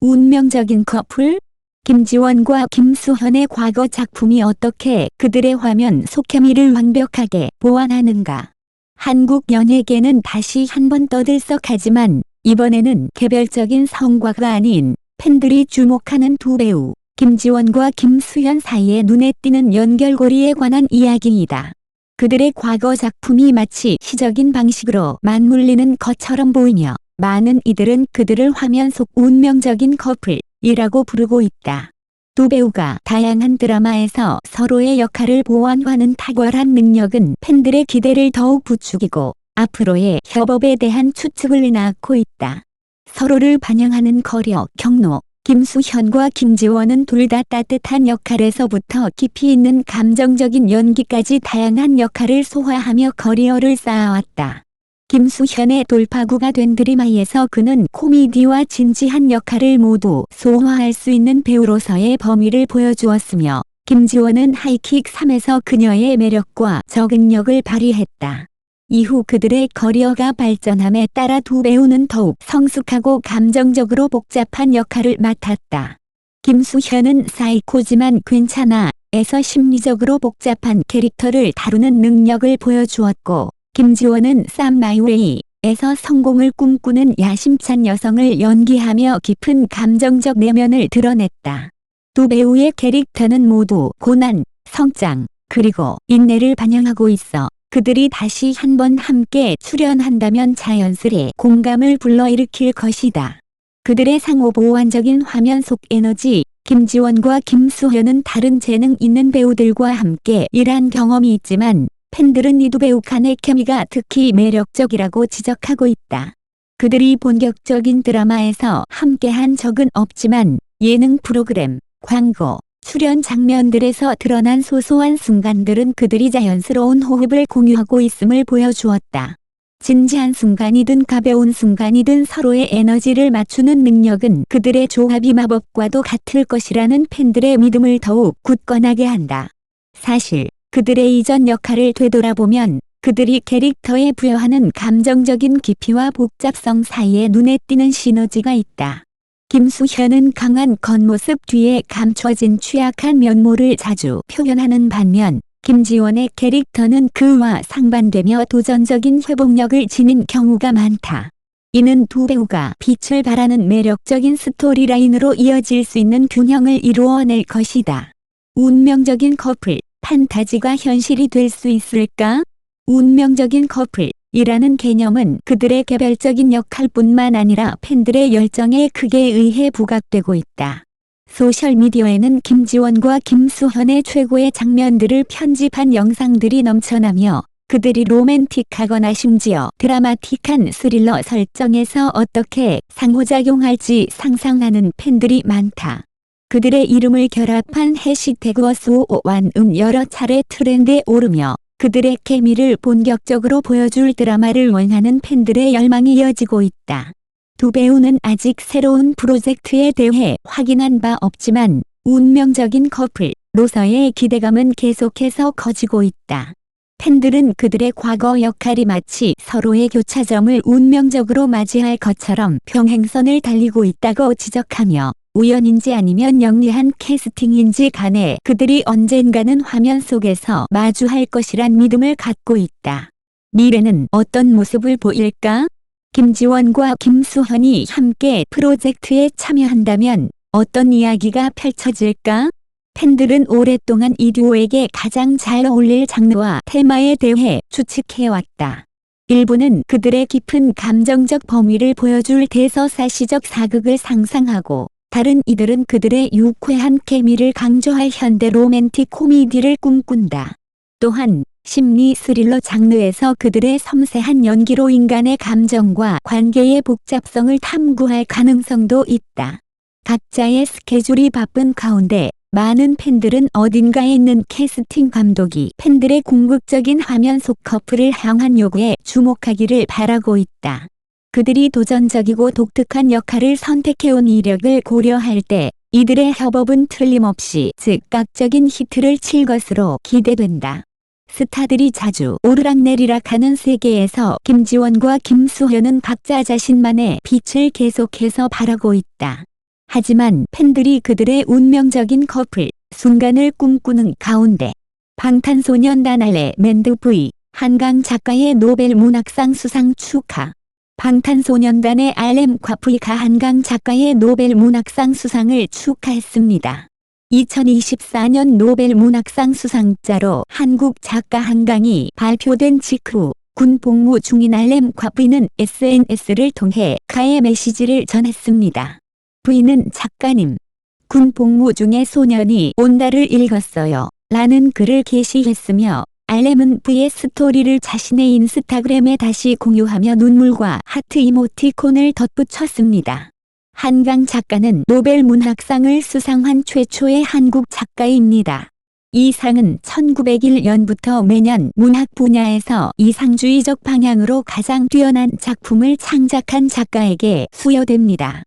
운명적인 커플? 김지원과 김수현의 과거 작품이 어떻게 그들의 화면 속 케미를 완벽하게 보완하는가. 한국 연예계는 다시 한번 떠들썩하지만 이번에는 개별적인 성과가 아닌 팬들이 주목하는 두 배우 김지원과 김수현 사이의 눈에 띄는 연결고리에 관한 이야기이다. 그들의 과거 작품이 마치 시적인 방식으로 맞물리는 것처럼 보이며 많은 이들은 그들을 화면 속 운명적인 커플이라고 부르고 있다. 두 배우가 다양한 드라마에서 서로의 역할을 보완하는 탁월한 능력은 팬들의 기대를 더욱 부추기고 앞으로의 협업에 대한 추측을 낳고 있다. 서로를 반영하는 커리어 경로. 김수현과 김지원은 둘 다 따뜻한 역할에서부터 깊이 있는 감정적인 연기까지 다양한 역할을 소화하며 커리어를 쌓아왔다. 김수현의 돌파구가 된 드림아이에서 그는 코미디와 진지한 역할을 모두 소화할 수 있는 배우로서의 범위를 보여주었으며 김지원은 하이킥 3에서 그녀의 매력과 적응력을 발휘했다. 이후 그들의 커리어가 발전함에 따라 두 배우는 더욱 성숙하고 감정적으로 복잡한 역할을 맡았다. 김수현은 사이코지만 괜찮아에서 심리적으로 복잡한 캐릭터를 다루는 능력을 보여주었고 김지원은 쌈 마이 웨이에서 성공을 꿈꾸는 야심찬 여성을 연기하며 깊은 감정적 내면을 드러냈다. 두 배우의 캐릭터는 모두 고난, 성장, 그리고 인내를 반영하고 있어 그들이 다시 한번 함께 출연한다면 자연스레 공감을 불러일으킬 것이다. 그들의 상호 보완적인 화면 속 에너지. 김지원과 김수현은 다른 재능 있는 배우들과 함께 일한 경험이 있지만 팬들은 이 두 배우 간의 케미가 특히 매력적이라고 지적하고 있다. 그들이 본격적인 드라마에서 함께한 적은 없지만 예능 프로그램, 광고, 출연 장면들에서 드러난 소소한 순간들은 그들이 자연스러운 호흡을 공유하고 있음을 보여주었다. 진지한 순간이든 가벼운 순간이든 서로의 에너지를 맞추는 능력은 그들의 조합이 마법과도 같을 것이라는 팬들의 믿음을 더욱 굳건하게 한다. 사실 그들의 이전 역할을 되돌아보면 그들이 캐릭터에 부여하는 감정적인 깊이와 복잡성 사이에 눈에 띄는 시너지가 있다. 김수현은 강한 겉모습 뒤에 감춰진 취약한 면모를 자주 표현하는 반면 김지원의 캐릭터는 그와 상반되며 도전적인 회복력을 지닌 경우가 많다. 이는 두 배우가 빛을 발하는 매력적인 스토리라인으로 이어질 수 있는 균형을 이루어낼 것이다. 운명적인 커플, 판타지가 현실이 될 수 있을까? 운명적인 커플이라는 개념은 그들의 개별적인 역할뿐만 아니라 팬들의 열정에 크게 의해 부각되고 있다. 소셜미디어에는 김지원과 김수현의 최고의 장면들을 편집한 영상들이 넘쳐나며 그들이 로맨틱하거나 심지어 드라마틱한 스릴러 설정에서 어떻게 상호작용할지 상상하는 팬들이 많다. 그들의 이름을 결합한 해시태그와 수호완은 여러 차례 트렌드에 오르며 그들의 케미를 본격적으로 보여줄 드라마를 원하는 팬들의 열망이 이어지고 있다. 두 배우는 아직 새로운 프로젝트에 대해 확인한 바 없지만 운명적인 커플로서의 기대감은 계속해서 커지고 있다. 팬들은 그들의 과거 역할이 마치 서로의 교차점을 운명적으로 맞이할 것처럼 평행선을 달리고 있다고 지적하며 우연인지 아니면 영리한 캐스팅인지 간에 그들이 언젠가는 화면 속에서 마주할 것이란 믿음을 갖고 있다. 미래는 어떤 모습을 보일까? 김지원과 김수현이 함께 프로젝트에 참여한다면 어떤 이야기가 펼쳐질까? 팬들은 오랫동안 이 듀오에게 가장 잘 어울릴 장르와 테마에 대해 추측해왔다. 일부는 그들의 깊은 감정적 범위를 보여줄 대서사시적 사극을 상상하고 다른 이들은 그들의 유쾌한 케미를 강조할 현대 로맨틱 코미디를 꿈꾼다. 또한 심리 스릴러 장르에서 그들의 섬세한 연기로 인간의 감정과 관계의 복잡성을 탐구할 가능성도 있다. 각자의 스케줄이 바쁜 가운데 많은 팬들은 어딘가에 있는 캐스팅 감독이 팬들의 궁극적인 화면 속 커플을 향한 요구에 주목하기를 바라고 있다. 그들이 도전적이고 독특한 역할을 선택해온 이력을 고려할 때 이들의 협업은 틀림없이 즉각적인 히트를 칠 것으로 기대된다. 스타들이 자주 오르락내리락하는 세계에서 김지원과 김수현은 각자 자신만의 빛을 계속해서 발하고 있다. 하지만 팬들이 그들의 운명적인 커플 순간을 꿈꾸는 가운데 방탄소년단 알레 맨드 V 한강 작가의 노벨 문학상 수상 축하. 방탄소년단의 RM과 V가 한강 작가의 노벨 문학상 수상을 축하했습니다. 2024년 노벨 문학상 수상자로 한국 작가 한강이 발표된 직후 군 복무 중인 RM과 V는 SNS를 통해 가의 메시지를 전했습니다. V는 작가님, 군 복무 중에 소년이 온다를 읽었어요. 라는 글을 게시했으며 RM은 V의 스토리를 자신의 인스타그램에 다시 공유하며 눈물과 하트 이모티콘을 덧붙였습니다. 한강 작가는 노벨 문학상을 수상한 최초의 한국 작가입니다. 이 상은 1901년부터 매년 문학 분야에서 이상주의적 방향으로 가장 뛰어난 작품을 창작한 작가에게 수여됩니다.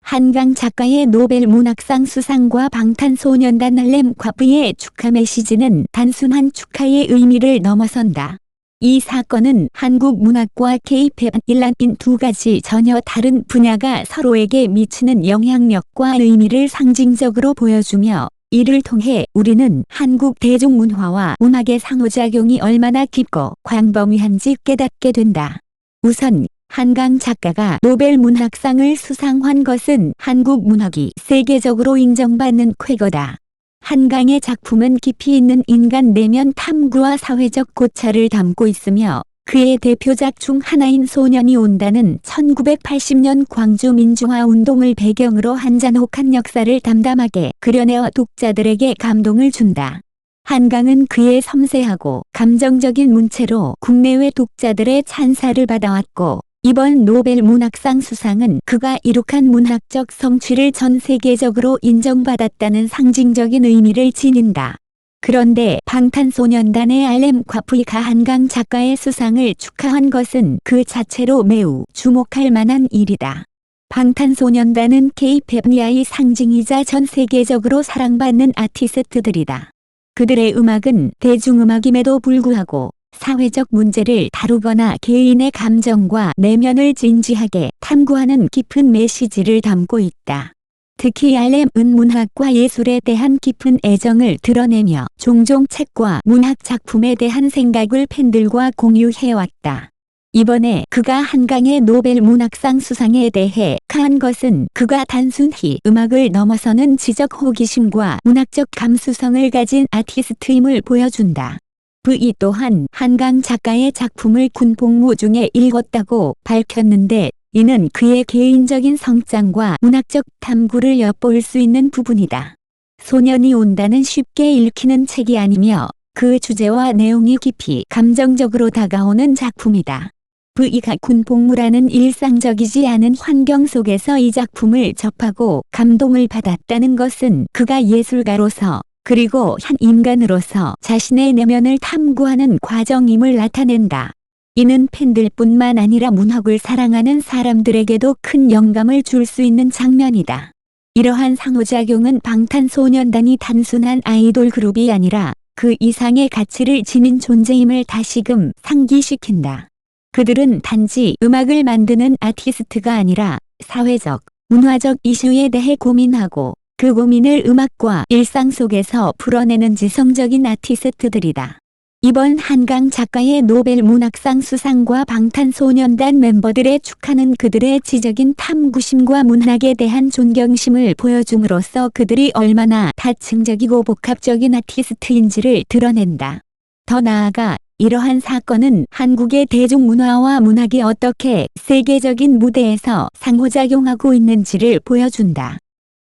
한강 작가의 노벨 문학상 수상과 방탄소년단 RM과 V의 축하 메시지는 단순한 축하의 의미를 넘어선다. 이 사건은 한국 문학과 K-팝 일란인 두 가지 전혀 다른 분야가 서로에게 미치는 영향력과 의미를 상징적으로 보여주며 이를 통해 우리는 한국 대중문화와 문학의 상호작용이 얼마나 깊고 광범위한지 깨닫게 된다. 우선 한강 작가가 노벨 문학상을 수상한 것은 한국 문학이 세계적으로 인정받는 쾌거다. 한강의 작품은 깊이 있는 인간 내면 탐구와 사회적 고찰을 담고 있으며 그의 대표작 중 하나인 소년이 온다는 1980년 광주 민주화 운동을 배경으로 한 잔혹한 역사를 담담하게 그려내어 독자들에게 감동을 준다. 한강은 그의 섬세하고 감정적인 문체로 국내외 독자들의 찬사를 받아왔고 이번 노벨 문학상 수상은 그가 이룩한 문학적 성취를 전 세계적으로 인정받았다는 상징적인 의미를 지닌다. 그런데 방탄소년단의 RM과 V가 한강 작가의 수상을 축하한 것은 그 자체로 매우 주목할 만한 일이다. 방탄소년단은 K-팝의 상징이자 전 세계적으로 사랑받는 아티스트들이다. 그들의 음악은 대중음악임에도 불구하고 사회적 문제를 다루거나 개인의 감정과 내면을 진지하게 탐구하는 깊은 메시지를 담고 있다. 특히 RM은 문학과 예술에 대한 깊은 애정을 드러내며 종종 책과 문학 작품에 대한 생각을 팬들과 공유해왔다. 이번에 그가 한강의 노벨 문학상 수상에 대해 한 것은 그가 단순히 음악을 넘어서는 지적 호기심과 문학적 감수성을 가진 아티스트임을 보여준다. V 또한 한강 작가의 작품을 군 복무 중에 읽었다고 밝혔는데 이는 그의 개인적인 성장과 문학적 탐구를 엿볼 수 있는 부분이다. 소년이 온다는 쉽게 읽히는 책이 아니며 그 주제와 내용이 깊이 감정적으로 다가오는 작품이다. V가 군 복무라는 일상적이지 않은 환경 속에서 이 작품을 접하고 감동을 받았다는 것은 그가 예술가로서 그리고 한 인간으로서 자신의 내면을 탐구하는 과정임을 나타낸다. 이는 팬들뿐만 아니라 문학을 사랑하는 사람들에게도 큰 영감을 줄 수 있는 장면이다. 이러한 상호작용은 방탄소년단이 단순한 아이돌 그룹이 아니라 그 이상의 가치를 지닌 존재임을 다시금 상기시킨다. 그들은 단지 음악을 만드는 아티스트가 아니라 사회적, 문화적 이슈에 대해 고민하고 그 고민을 음악과 일상 속에서 풀어내는 지성적인 아티스트들이다. 이번 한강 작가의 노벨 문학상 수상과 방탄소년단 멤버들의 축하는 그들의 지적인 탐구심과 문학에 대한 존경심을 보여줌으로써 그들이 얼마나 다층적이고 복합적인 아티스트인지를 드러낸다. 더 나아가 이러한 사건은 한국의 대중문화와 문학이 어떻게 세계적인 무대에서 상호작용하고 있는지를 보여준다.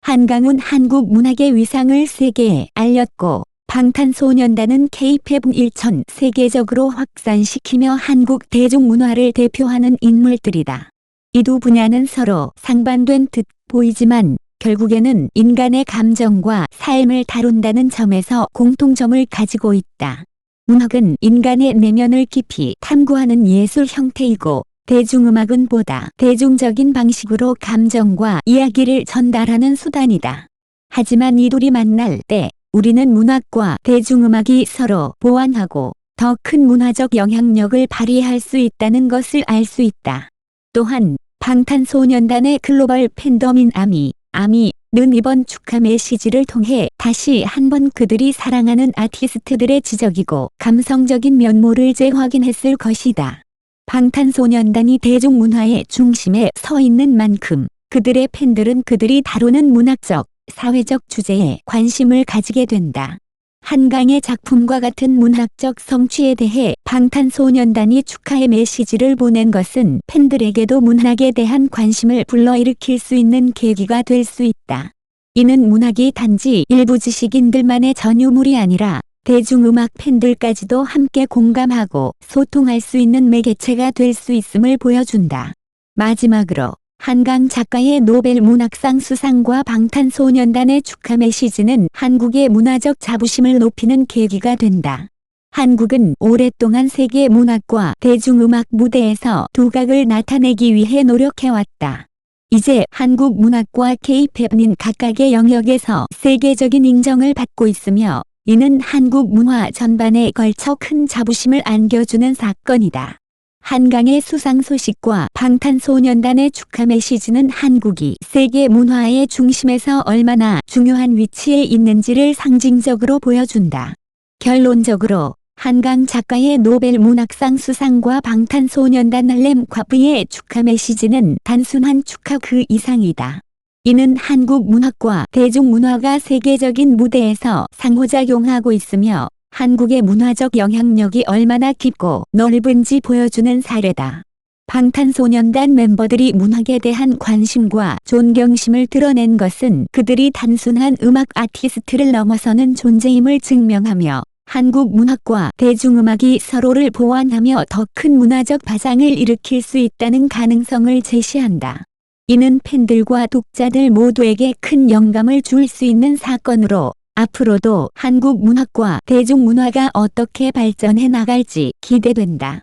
한강은 한국 문학의 위상을 세계에 알렸고 방탄소년단은 K-팝을 전 세계적으로 확산시키며 한국 대중문화를 대표하는 인물들이다. 이 두 분야는 서로 상반된 듯 보이지만 결국에는 인간의 감정과 삶을 다룬다는 점에서 공통점을 가지고 있다. 문학은 인간의 내면을 깊이 탐구하는 예술 형태이고 대중음악은 보다 대중적인 방식으로 감정과 이야기를 전달하는 수단이다. 하지만 이 둘이 만날 때 우리는 문학과 대중음악이 서로 보완하고 더 큰 문화적 영향력을 발휘할 수 있다는 것을 알 수 있다. 또한 방탄소년단의 글로벌 팬덤인 아미 는 이번 축하 메시지를 통해 다시 한번 그들이 사랑하는 아티스트들의 지적이고 감성적인 면모를 재확인했을 것이다. 방탄소년단이 대중문화의 중심에 서 있는 만큼 그들의 팬들은 그들이 다루는 문학적, 사회적 주제에 관심을 가지게 된다. 한강의 작품과 같은 문학적 성취에 대해 방탄소년단이 축하의 메시지를 보낸 것은 팬들에게도 문학에 대한 관심을 불러일으킬 수 있는 계기가 될 수 있다. 이는 문학이 단지 일부 지식인들만의 전유물이 아니라 대중음악 팬들까지도 함께 공감하고 소통할 수 있는 매개체가 될 수 있음을 보여준다. 마지막으로 한강 작가의 노벨 문학상 수상과 방탄소년단의 축하 메시지는 한국의 문화적 자부심을 높이는 계기가 된다. 한국은 오랫동안 세계 문학과 대중음악 무대에서 두각을 나타내기 위해 노력해왔다. 이제 한국 문학과 K-팝은 각각의 영역에서 세계적인 인정을 받고 있으며 이는 한국 문화 전반에 걸쳐 큰 자부심을 안겨주는 사건이다. 한강의 수상 소식과 방탄소년단의 축하 메시지는 한국이 세계 문화의 중심에서 얼마나 중요한 위치에 있는지를 상징적으로 보여준다. 결론적으로 한강 작가의 노벨 문학상 수상과 방탄소년단 램과브의 축하 메시지는 단순한 축하 그 이상이다. 이는 한국 문학과 대중문화가 세계적인 무대에서 상호작용하고 있으며 한국의 문화적 영향력이 얼마나 깊고 넓은지 보여주는 사례다. 방탄소년단 멤버들이 문학에 대한 관심과 존경심을 드러낸 것은 그들이 단순한 음악 아티스트를 넘어서는 존재임을 증명하며 한국 문학과 대중음악이 서로를 보완하며 더 큰 문화적 파장을 일으킬 수 있다는 가능성을 제시한다. 이는 팬들과 독자들 모두에게 큰 영감을 줄 수 있는 사건으로 앞으로도 한국 문학과 대중문화가 어떻게 발전해 나갈지 기대된다.